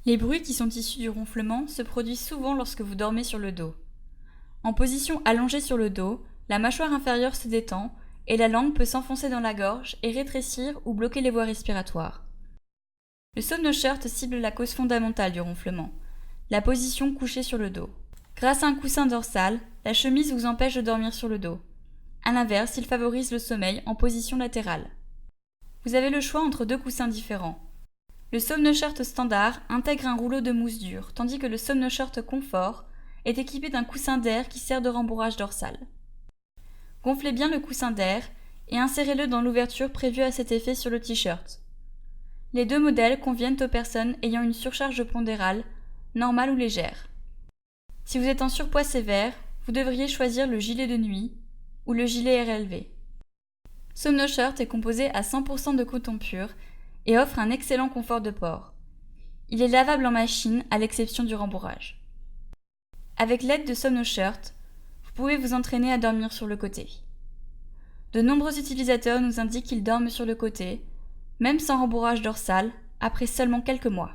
Les bruits qui sont issus du ronflement se produisent souvent lorsque vous dormez sur le dos. En position allongée sur le dos, la mâchoire inférieure se détend et la langue peut s'enfoncer dans la gorge et rétrécir ou bloquer les voies respiratoires. Le somnoshirt cible la cause fondamentale du ronflement, la position couchée sur le dos. Grâce à un coussin dorsal, la chemise vous empêche de dormir sur le dos. A l'inverse, il favorise le sommeil en position latérale. Vous avez le choix entre deux coussins différents. Le somnoshirt standard intègre un rouleau de mousse dure, tandis que le somnoshirt confort est équipé d'un coussin d'air qui sert de rembourrage dorsal. Gonflez bien le coussin d'air et insérez-le dans l'ouverture prévue à cet effet sur le t-shirt. Les deux modèles conviennent aux personnes ayant une surcharge pondérale, normale ou légère. Si vous êtes en surpoids sévère, vous devriez choisir le gilet de nuit ou le gilet RLV. Somnoshirt est composé à 100% de coton pur et offre un excellent confort de port. Il est lavable en machine à l'exception du rembourrage. Avec l'aide de Somnoshirt, vous pouvez vous entraîner à dormir sur le côté. De nombreux utilisateurs nous indiquent qu'ils dorment sur le côté, même sans rembourrage dorsal, après seulement quelques mois.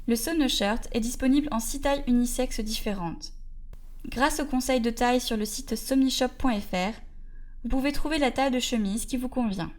Le Somnoshirt est disponible en 6 tailles unisexes différentes. Grâce aux conseils de taille sur le site somnishop.fr, vous pouvez trouver la taille de chemise qui vous convient.